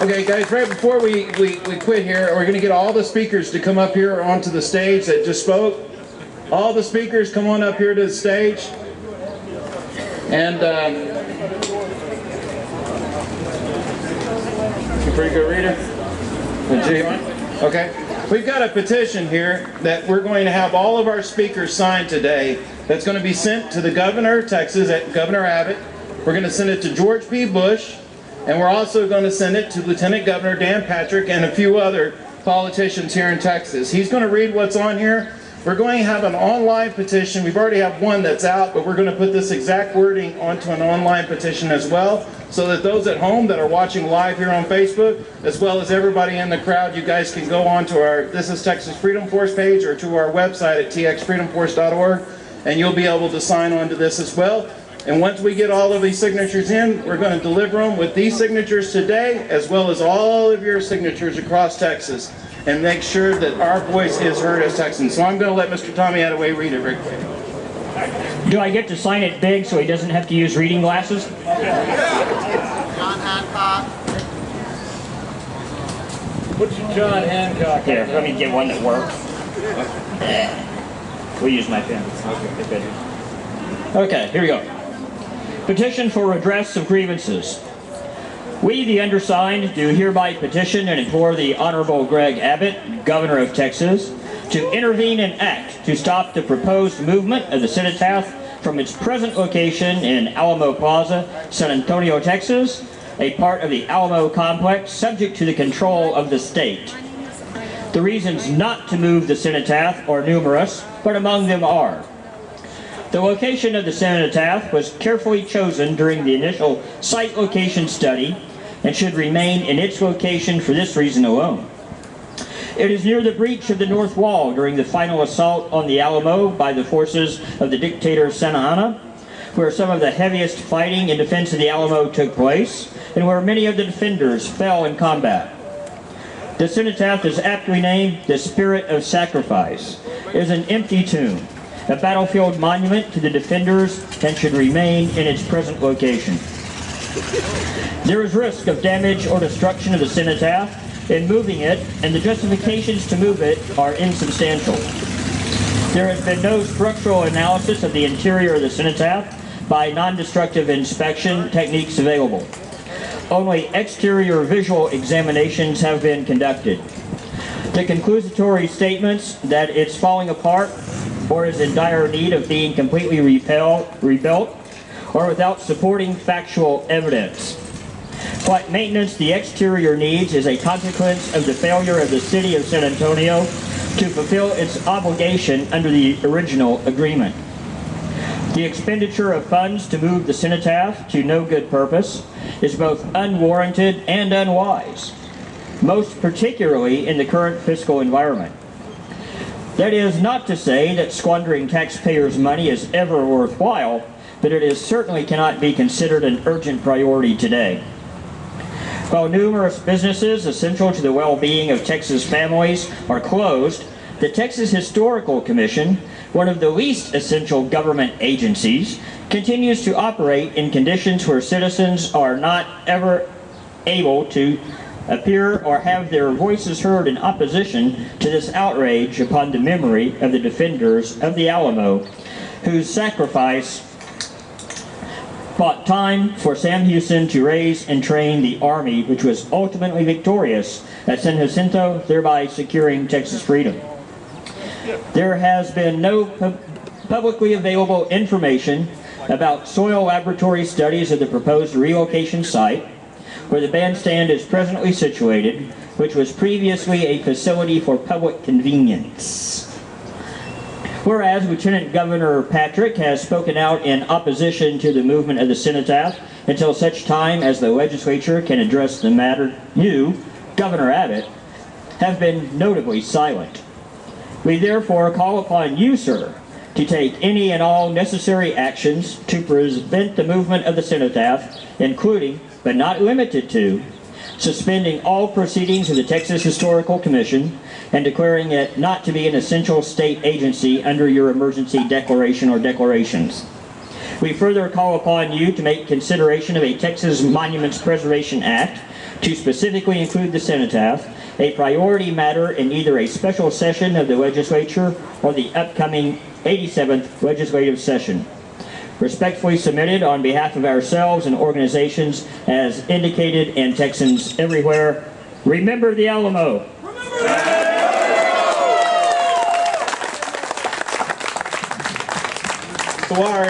Okay, guys, right before we quit here, we're going to get all the speakers to come up here onto the stage that just spoke. All the speakers, come on up here to the stage. And, you a pretty good reader? Okay. We've got a petition here that we're going to have all of our speakers sign today that's going to be sent to the governor of Texas, Governor Abbott. We're going to send it to George P. Bush, and we're also going to send it to Lieutenant Governor Dan Patrick and a few other politicians here in Texas. He's going to read what's on here. We're going to have an online petition. We've already have one that's out, but we're going to put this exact wording onto an online petition as well, so that those at home that are watching live here on Facebook, as well as everybody in the crowd, you guys can go on to our This is Texas Freedom Force page or to our website at txfreedomforce.org, and you'll be able to sign on to this as well. And once we get all of these signatures in, we're going to deliver them with these signatures today, as well as all of your signatures across Texas, and make sure that our voice is heard as Texans. So I'm going to let Mr. Tommy Attaway read it very quick. Do I get to sign it big so he doesn't have to use reading glasses? John Hancock. What's your John Hancock? Here, let me get one that works. We'll use my pen. Okay, here we go. Petition for redress of grievances. We, the undersigned, do hereby petition and implore the Honorable Greg Abbott, Governor of Texas, to intervene and act to stop the proposed movement of the cenotaph from its present location in Alamo Plaza, San Antonio, Texas, a part of the Alamo complex subject to the control of the state. The reasons not to move the cenotaph are numerous, but among them are: the location of the cenotaph was carefully chosen during the initial site location study and should remain in its location for this reason alone. It is near the breach of the North Wall during the final assault on the Alamo by the forces of the dictator Santa Anna, where some of the heaviest fighting in defense of the Alamo took place, and where many of the defenders fell in combat. The cenotaph is aptly named the Spirit of Sacrifice. It is an empty tomb, a battlefield monument to the defenders, and should remain in its present location. There is risk of damage or destruction of the cenotaph in moving it, and the justifications to move it are insubstantial. There has been no structural analysis of the interior of the cenotaph by non-destructive inspection techniques available. Only exterior visual examinations have been conducted. The conclusory statements that it's falling apart or is in dire need of being completely rebuilt or without supporting factual evidence. What maintenance the exterior needs is a consequence of the failure of the city of San Antonio to fulfill its obligation under the original agreement. The expenditure of funds to move the cenotaph to no good purpose is both unwarranted and unwise, most particularly in the current fiscal environment. That is not to say that squandering taxpayers' money is ever worthwhile, but it certainly cannot be considered an urgent priority today. While numerous businesses essential to the well-being of Texas families are closed, the Texas Historical Commission, one of the least essential government agencies, continues to operate in conditions where citizens are not ever able to appear or have their voices heard in opposition to this outrage upon the memory of the defenders of the Alamo, whose sacrifice bought time for Sam Houston to raise and train the army, which was ultimately victorious at San Jacinto, thereby securing Texas freedom. There has been no publicly available information about soil laboratory studies of the proposed relocation site, where the bandstand is presently situated, which was previously a facility for public convenience. Whereas Lieutenant Governor Patrick has spoken out in opposition to the movement of the cenotaph until such time as the legislature can address the matter, you, Governor Abbott, have been notably silent. We therefore call upon you, sir, to take any and all necessary actions to prevent the movement of the cenotaph, including, but not limited to, suspending all proceedings of the Texas Historical Commission and declaring it not to be an essential state agency under your emergency declaration or declarations. We further call upon you to make consideration of a Texas Monuments Preservation Act to specifically include the cenotaph, a priority matter in either a special session of the legislature or the upcoming 87th legislative session. Respectfully submitted on behalf of ourselves and organizations as indicated, and Texans everywhere. Remember the Alamo. So our